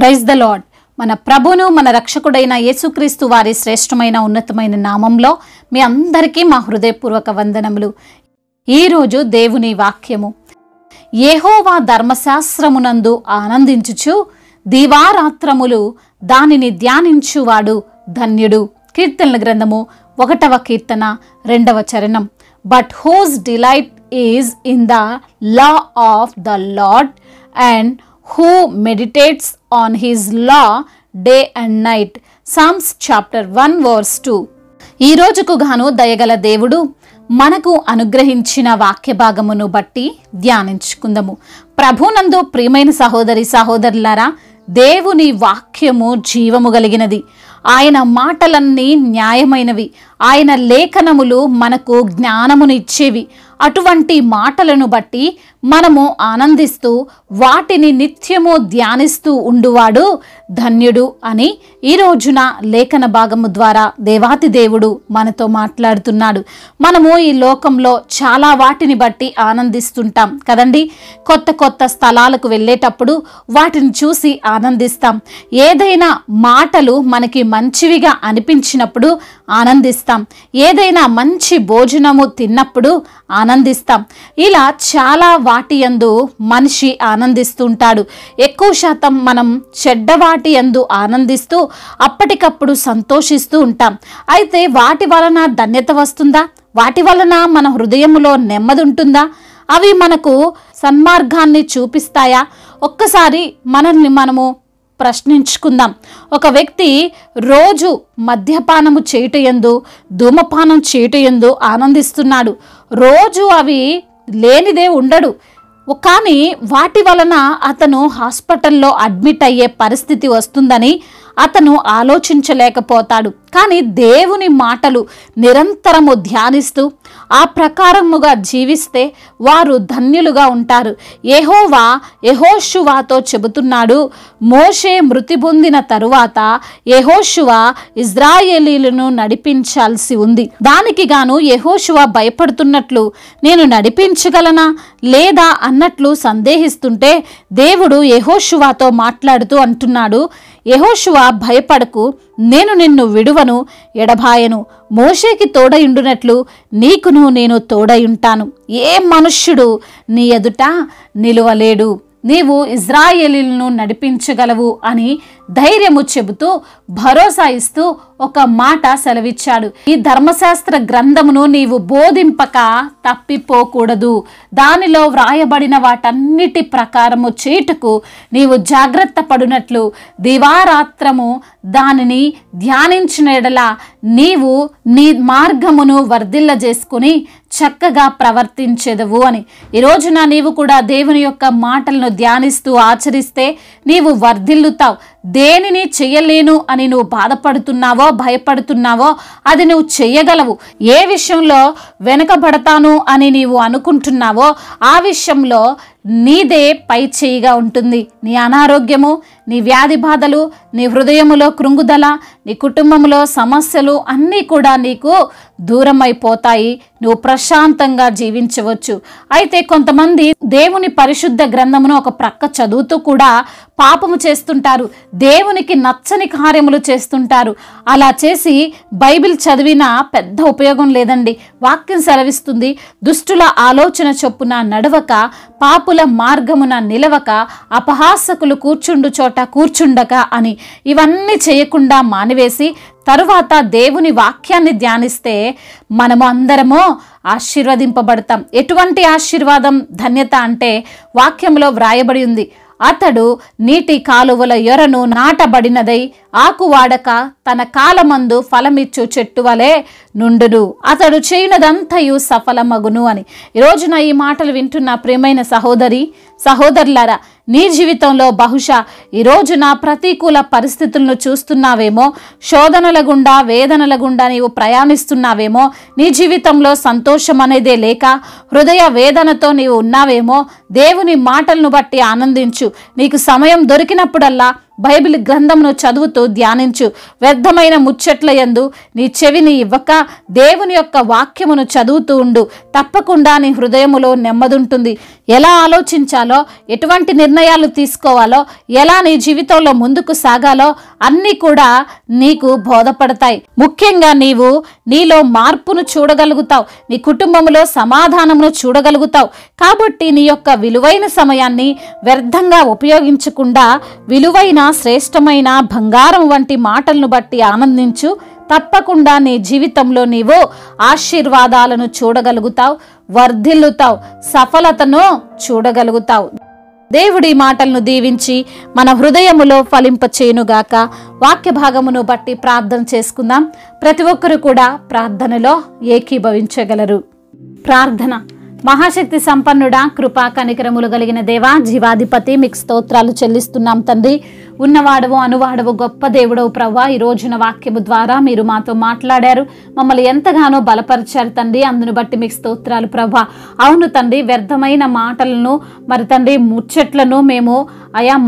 Praise the lord. మన ప్రభును మన రక్షకుడైన యేసుక్రీస్తు వారి శ్రేష్టమైన ఉన్నతమైన నామంలో మీ అందరికీ మా హృదయపూర్వక వందనములు. ఈరోజు దేవుని వాక్యము, యెహోవా ధర్మశాస్త్రమునందు ఆనందించుచు దివారాత్రములు దానిని ధ్యానించువాడు ధన్యుడు. కీర్తనల గ్రంథము 1వ కీర్తన 2వ చరణం. But whose delight is in the law of the Lord and who meditates on his law day and night. Psalms chapter 1 verse 2. ఈ రోజుకు గాను దయగల దేవుడు మనకు అనుగ్రహించిన వాక్య భాగమును బట్టి ధ్యానించుకుందాము. ప్రభునందు ప్రియమైన సహోదరి సహోదరులారా, దేవుని వాక్యము జీవము కలిగినది. ఆయన మాటలన్నీ న్యాయమైనవి. ఆయన లేఖనములు మనకు జ్ఞానమును ఇచ్చేవి. అటువంటి మాటలను బట్టి మనము ఆనందిస్తూ వాటిని నిత్యము ధ్యానిస్తూ ఉండువాడు ధన్యుడు అని ఈ రోజున లేఖన భాగము ద్వారా దేవాతి దేవుడు మనతో మాట్లాడుతున్నాడు. మనము ఈ లోకంలో చాలా వాటిని బట్టి ఆనందిస్తుంటాం కదండి. కొత్త కొత్త స్థలాలకు వెళ్ళేటప్పుడు వాటిని చూసి ఆనందిస్తాం. ఏదైనా మాటలు మనకి మంచివిగా అనిపించినప్పుడు ఆనందిస్తాం. ఏదైనా మంచి భోజనము తిన్నప్పుడు ఆనందిస్తాం. ఇలా చాలా వాటి యందు మనిషి ఆనందిస్తుంటాడు. ఎక్కువ శాతం మనం చెడ్డ వాటి యందు ఆనందిస్తూ అప్పటికప్పుడు సంతోషిస్తూ ఉంటాం. అయితే వాటి వలన ధన్యత వస్తుందా? వాటి వలన మన హృదయములో నెమ్మది ఉంటుందా? అవి మనకు సన్మార్గాన్ని చూపిస్తాయా? ఒక్కసారి మనల్ని మనము ప్రశ్నించుకుందాం. ఒక వ్యక్తి రోజు మద్యపానము చేయుటయందు ధూమపానం చేయుటయందు ఆనందిస్తున్నాడు. రోజు అవి లేనిదే ఉండడు. కానీ వాటి వలన అతను హాస్పిటల్లో అడ్మిట్ అయ్యే పరిస్థితి వస్తుందని అతను ఆలోచించలేకపోతాడు. కానీ దేవుని మాటలు నిరంతరము ధ్యానిస్తూ ఆ ప్రకారముగా జీవిస్తే వారు ధన్యులుగా ఉంటారు. యెహోవా యెహోషువాతో చెబుతున్నాడు, మోషే మృతి పొందిన తరువాత యెహోషువ ఇజ్రాయేలీలను నడిపించాల్సి ఉంది. దానికి గాను యెహోషువ భయపడుతున్నట్లు నేను నడిపించగలనా లేదా అన్నట్లు సందేహిస్తుంటే దేవుడు యెహోషువాతో మాట్లాడుతూ అంటున్నాడు, యెహోషువ భయపడకు, నేను నిన్ను విడువను ఎడబాయను. మోషేకి తోడయుండునట్లు నీకును నేను తోడయుంటాను. ఏ మనుష్యుడు నీ ఎదుట నిలువలేడు. నీవు ఇజ్రాయేలీలను నడిపించగలవు అని ధైర్యము చెబుతూ భరోసా ఇస్తూ ఒక మాట సెలవిచ్చాడు. ఈ ధర్మశాస్త్ర గ్రంథమును నీవు బోధింపక తప్పిపోకూడదు. దానిలో వ్రాయబడిన వాటన్నిటి ప్రకారము చేయుటకు నీవు జాగ్రత్త పడునట్లు దివారాత్రము దానిని ధ్యానించిన ఎడల నీవు నీ మార్గమును వర్ధిల్ల చేసుకుని చక్కగా ప్రవర్తించెదవు అని. ఈ రోజున నీవు కూడా దేవుని యొక్క మాటలను ధ్యానిస్తూ ఆచరిస్తే నీవు వర్ధిల్లుతావు. దేనిని చెయ్యలేను అని నువ్వు బాధపడుతున్నావో భయపడుతున్నావో అది నువ్వు చెయ్యగలవు. ఏ విషయంలో వెనుకబడతాను అని నీవు అనుకుంటున్నావో ఆ విషయంలో నీదే పై చేయిగా ఉంటుంది. నీ అనారోగ్యము, నీ వ్యాధి బాధలు, నీ హృదయములో కృంగుదల, నీ కుటుంబంలో సమస్యలు అన్నీ కూడా నీకు దూరం అయిపోతాయి. నువ్వు ప్రశాంతంగా జీవించవచ్చు. అయితే కొంతమంది దేవుని పరిశుద్ధ గ్రంథమును ఒక ప్రక్క చదువుతూ కూడా పాపము చేస్తుంటారు. దేవునికి నచ్చని కార్యములు చేస్తుంటారు. అలా చేసి బైబిల్ చదివినా పెద్ద ఉపయోగం లేదండి. వాక్యం సెలవిస్తుంది, దుష్టుల ఆలోచన చొప్పున నడవక పాపుల మార్గమున నిలవక అపహాసకులు కూర్చుండు చోట కూర్చుండక అని. ఇవన్నీ చేయకుండా మానివేసి తరువాత దేవుని వాక్యాన్ని ధ్యానిస్తే మనము అందరము ఆశీర్వదింపబడతాం. ఎటువంటి ఆశీర్వాదం, ధన్యత అంటే వాక్యంలో వ్రాయబడి ఉంది, అతడు నీటి కాలువల యొరను నాటబడినదై ఆకు వాడక తన కాలమందు ఫలమిచ్చు చెట్టు వలె నుండును, అతడు చేయునదంతయు సఫలమగును అని. ఈరోజున ఈ మాటలు వింటున్న ప్రియమైన సహోదరి సహోదరులారా, నీ జీవితంలో బహుశా ఈ రోజున ప్రతికూల పరిస్థితులను చూస్తున్నావేమో, శోధనల గుండా వేదనల గుండా నీవు ప్రయాణిస్తున్నావేమో, నీ జీవితంలో సంతోషం అనేదే లేక హృదయ వేదనతో నీవు ఉన్నావేమో. దేవుని మాటలను బట్టి ఆనందించు. నీకు సమయం దొరికినప్పుడల్లా బైబిల్ గ్రంథమును చదువుతూ ధ్యానించు. వ్యర్థమైన ముచ్చట్ల యందు నీ చెవిని ఇవ్వక దేవుని యొక్క వాక్యమును చదువుతూ ఉండు. తప్పకుండా నీ హృదయములో నెమ్మది ఉంటుంది. ఎలా ఆలోచించాలో, ఎటువంటి నిర్ణయాలు తీసుకోవాలో, ఎలా నీ జీవితంలో ముందుకు సాగాలో అన్నీ కూడా నీకు బోధపడతాయి. ముఖ్యంగా నీవు నీలో మార్పును చూడగలుగుతావు, నీ కుటుంబంలో సమాధానమును చూడగలుగుతావు. కాబట్టి నీ యొక్క విలువైన సమయాన్ని వ్యర్థంగా ఉపయోగించకుండా విలువైన శ్రేష్టమైన బంగారం వంటి మాటలను బట్టి ఆనందించు. తప్పకుండా నీ జీవితంలో నీవు ఆశీర్వాదాలను చూడగలుగుతావు, వర్ధిల్లుతావు, సఫలతను చూడగలుగుతావు. దేవుడి మాటలను దీవించి మన హృదయములో ఫలింపచేయునుగాక. వాక్య భాగమును బట్టి ప్రార్థన చేసుకుందాం. ప్రతి ఒక్కరు కూడా ప్రార్థనలో ఏకీభవించగలరు. ప్రార్థన. మహాశక్తి సంపన్నుడా, కృపా కనికరములు కలిగిన దేవా, జీవాధిపతి, మీకు స్తోత్రాలు చెల్లిస్తున్నాం తండ్రి. ఉన్నవాడవు, అనువాడవు, గొప్ప దేవుడవు ప్రభువా, ఈ రోజున వాక్యము ద్వారా మీరు మాతో మాట్లాడారు, మమ్మల్ని ఎంతగానో బలపరిచారు తండ్రి. అందును బట్టి మీకు స్తోత్రాలు ప్రభువా. అవును తండ్రి, వ్యర్థమైన మాటలను మరి తండ్రి ముచ్చట్లను మేము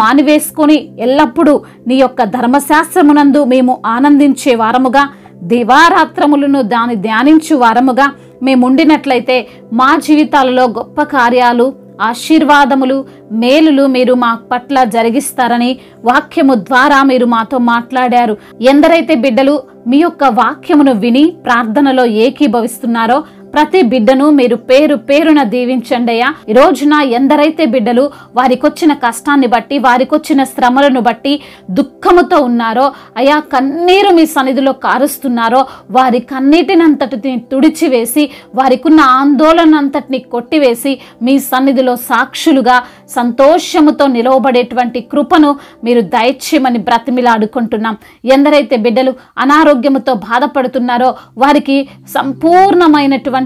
మానివేసుకొని ఎల్లప్పుడూ నీ యొక్క ధర్మశాస్త్రమునందు మేము ఆనందించే వారముగా, దివారాత్రములను దాన్ని ధ్యానించు వారముగా మేముండినట్లయితే మా జీవితాలలో గొప్ప కార్యాలు, ఆశీర్వాదములు, మేలులు మీరు మా పట్ల జరిగిస్తారని వాక్యము ద్వారా మీరు మాతో మాట్లాడారు. ఎందరైతే బిడ్డలు మీ యొక్క వాక్యమును విని ప్రార్థనలో ఏకీభవిస్తున్నారో ప్రతి బిడ్డను మీరు పేరు పేరున దీవించండి అయ్యా. ఈ రోజున ఎందరైతే బిడ్డలు వారికొచ్చిన కష్టాన్ని బట్టి, వారికొచ్చిన శ్రమలను బట్టి దుఃఖముతో ఉన్నారో అయ్యా, కన్నీరు మీ సన్నిధిలో కారుస్తున్నారో వారి కన్నీటినంతటిని తుడిచివేసి, వారికున్న ఆందోళనంతటిని కొట్టివేసి మీ సన్నిధిలో సాక్షులుగా సంతోషముతో నిలవబడేటువంటి కృపను మీరు దయచేయమని బ్రతిమిలాడుకుంటున్నాం. ఎందరైతే బిడ్డలు అనారోగ్యముతో బాధపడుతున్నారో వారికి సంపూర్ణమైనటువంటి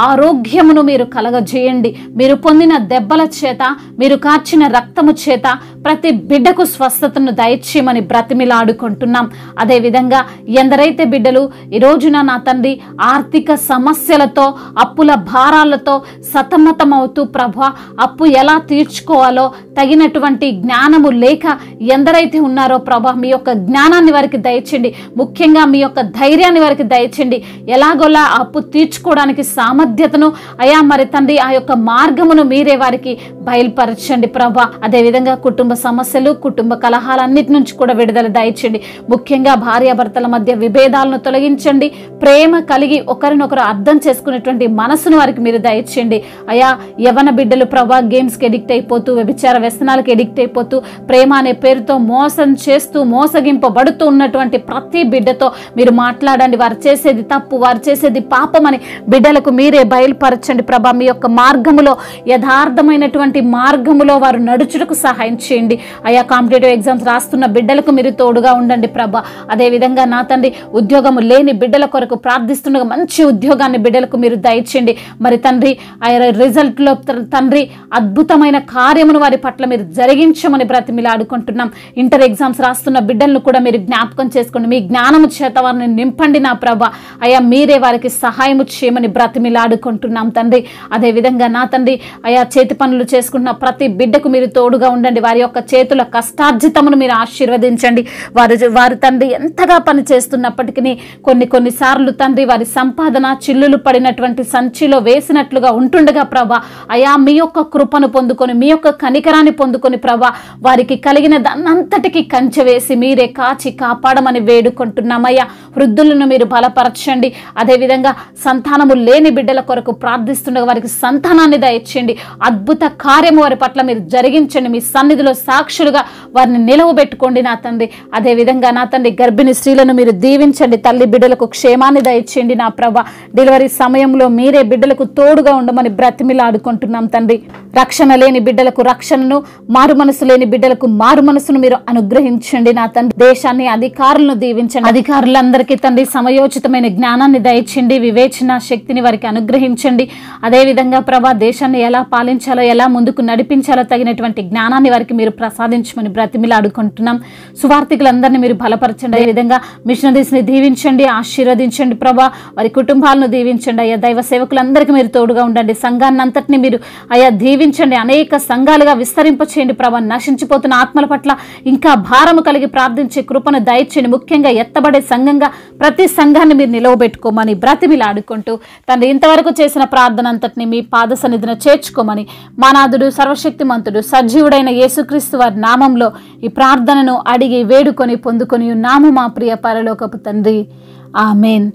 ఆరోగ్యమును మీరు కలగజేయండి. మీరు పొందిన దెబ్బల చేత, మీరు కార్చిన రక్తము చేత ప్రతి బిడ్డకు స్వస్థతను దయచేయమని బ్రతిమిలాడుకుంటున్నాం. అదేవిధంగా ఎందరైతే బిడ్డలు ఈ రోజున నా తండ్రి ఆర్థిక సమస్యలతో, అప్పుల భారాలతో సతమతమవుతూ ప్రభువా, అప్పు ఎలా తీర్చుకోవాలో తగినటువంటి జ్ఞానము లేక ఎందరైతే ఉన్నారో ప్రభా, మీ యొక్క జ్ఞానాన్ని వారికి దయచేయండి. ముఖ్యంగా మీ యొక్క ధైర్యాన్ని వారికి దయచేయండి. ఎలాగోలా అప్పు తీర్చుకోవడానికి సామర్థ్యతను అయా మరి తండ్రి ఆ యొక్క మార్గమును మీరే వారికి బయలుపరచండి ప్రభా. అదేవిధంగా కుటుంబ సమస్యలు, కుటుంబ కలహాలన్నిటి నుంచి కూడా విడుదల దయచేయండి. ముఖ్యంగా భార్యాభర్తల మధ్య విభేదాలను తొలగించండి. ప్రేమ కలిగి ఒకరినొకరు అర్థం చేసుకునేటువంటి మనసును వారికి మీరు దయచేయండి. అయా యవన బిడ్డలు ప్రభా గేమ్స్కి ఎడిక్ట్ అయిపోతూ, వ్యభిచార వ్యసనాలకు ఎడిక్ట్ అయిపోతూ, ప్రేమ అనే పేరుతో మోసం చేస్తూ, మోసగింపబడుతూ ఉన్నటువంటి ప్రతి బిడ్డతో మీరు మాట్లాడండి. వారు చేసేది తప్పు, వారు చేసేది పాపమని బిడ్డలకు మీరే బయలుపరచండి ప్రభా. మీ యొక్క మార్గములో, యథార్థమైనటువంటి మార్గములో వారు నడుచుటకు సహాయం చేయండి. అయా కాంపిటేటివ్ ఎగ్జామ్స్ రాస్తున్న బిడ్డలకు మీరు తోడుగా ఉండండి ప్రభా. అదేవిధంగా నా తండ్రి ఉద్యోగము లేని బిడ్డల కొరకు ప్రార్థిస్తుండగా మంచి ఉద్యోగాన్ని బిడ్డలకు మీరు దయచేయండి. మరి తండ్రి ఆ రిజల్ట్లో తండ్రి అద్భుతమైన కార్యమును వారి పట్ల మీరు జరిగించమని బ్రతిమిలాడుకుంటున్నాం. ఇంటర్ ఎగ్జామ్స్ రాస్తున్న బిడ్డలను కూడా మీరు జ్ఞాపకం చేసుకోండి. మీ జ్ఞానము చేత వారిని నింపండి నా ప్రభా. అయా మీరే వారికి సహాయము చేయమని బ్రతిమిలాడుకుంటున్నాం తండ్రి. అదేవిధంగా నా తండ్రి అయా చేతి పనులు చేసుకుంటున్న ప్రతి బిడ్డకు మీరు తోడుగా ఉండండి. వారి యొక్క చేతుల కష్టార్జితమును మీరు ఆశీర్వదించండి. వారు తండ్రి ఎంతగా పని చేస్తున్నప్పటికీ కొన్నిసార్లు తండ్రి వారి సంపాదన చిల్లులు పడినటువంటి సంచిలో వేసినట్లుగా ఉంటుండగా ప్రభా, అయా మీ యొక్క కృపను పొందుకొని, మీ యొక్క కనికరాన్ని పొందుకొని ప్రభా, వారికి కలిగిన దాన్నంతటికీ కంచె వేసి మీరే కాచి కాపాడమని వేడుకుంటున్నామయ్యా. వృద్ధులను మీరు బలపరచండి. అదేవిధంగా సంతానము లేని బిడ్డల కొరకు ప్రార్థిస్తుండగా వారికి సంతానాన్ని దయచేయండి. అద్భుత కార్యము వారి పట్ల మీరు జరిగించండి. మీ సన్నిధిలో సాక్షులుగా వారిని నిలవబెట్టుకోండి నా తండ్రి. అదేవిధంగా నా తండ్రి గర్భిణీ స్త్రీలను మీరు దీవించండి. తల్లి బిడ్డలకు క్షేమాన్ని దయచేయండి నా ప్రభా. డెలివరీ సమయంలో మీరే బిడ్డలకు తోడుగా ఉండమని బ్రతిమిలాడుకుంటున్నాం తండ్రి. రక్షణ లేని బిడ్డలకు రక్షణను, మారు మనసు లేని బిడ్డలకు మారు మనసును మీరు అనుగ్రహించండి నా తండ్రి. దేశాన్ని, అధికారులను దీవించండి. అధికారులందరికీ తండ్రి సమయోచితమైన జ్ఞానాన్ని దయచేయండి. వివేచన శక్తిని వారికి అనుగ్రహించండి. అదేవిధంగా ప్రభా దేశాన్ని ఎలా పాలించాలో, ఎలా ముందుకు నడిపించాలో తగినటువంటి జ్ఞానాన్ని వారికి మీరు ప్రసాదించమని బ్రతిమిలాడుకుంటున్నాం. సువార్థికులందరినీ మీరు బలపరచండి. అదేవిధంగా మిషనరీస్ని దీవించండి, ఆశీర్వదించండి ప్రభా. వారి కుటుంబాలను దీవించండి అయ్యా. దైవ సేవకులందరికీ మీరు తోడుగా ఉండండి. సంఘాన్ని అంతటిని మీరు అయ్యా దీవించండి. అనేక సంఘాలుగా విస్తరింపచేయండి ప్రభా. నశించిపోతున్న ఆత్మల పట్ల ఇంకా భారము కలిగి ప్రార్థించే కృపను దయచేయండి. ముఖ్యంగా ఎత్తబడే సంఘంగా ప్రతి సంఘాన్ని మీరు నిలవబెట్టుకోమని బ్రతిమిలాడుకుంటూ తండ్రి ఇంతవరకు చేసిన ప్రార్థన అంతటిని మీ పాద సన్నిధిన చేర్చుకోమని మానాథుడు సర్వశక్తిమంతుడు సజీవుడైన యేసుక్రీస్తు వారి నామంలో ఈ ప్రార్థనను అడిగి వేడుకొని పొందుకొని ఉన్నాము మా ప్రియ పరలోకపు తండ్రి. ఆమేన్.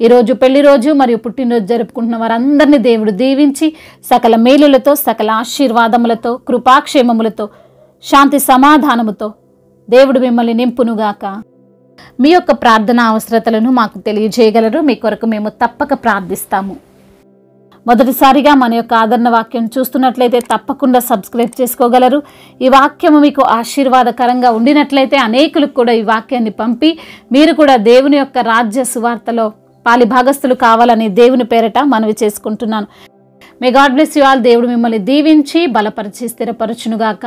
ఈరోజు పెళ్లి రోజు మరియు పుట్టినరోజు జరుపుకుంటున్న వారందరినీ దేవుడు దీవించి సకల మేలులతో సకల ఆశీర్వాదములతో కృపాక్షేమములతో శాంతి సమాధానముతో దేవుడు మిమ్మల్ని నింపునుగాక. మీ యొక్క ప్రార్థన అవసరతలను మాకు తెలియజేయగలరు. మీ కొరకు మేము తప్పక ప్రార్థిస్తాము. మొదటిసారిగా మన యొక్క ఆదరణ వాక్యం చూస్తున్నట్లయితే తప్పకుండా సబ్స్క్రైబ్ చేసుకోగలరు. ఈ వాక్యము మీకు ఆశీర్వాదకరంగా ఉండినట్లయితే అనేకులకు కూడా ఈ వాక్యాన్ని పంపి మీరు కూడా దేవుని యొక్క రాజ్య సువార్తలో పాలి భాగస్థులు కావాలని దేవుని పేరట మనవి చేసుకుంటున్నాను. May God bless you all. దేవుడు మిమ్మల్ని దీవించి బలపరిచి స్థిరపరచునుగాక.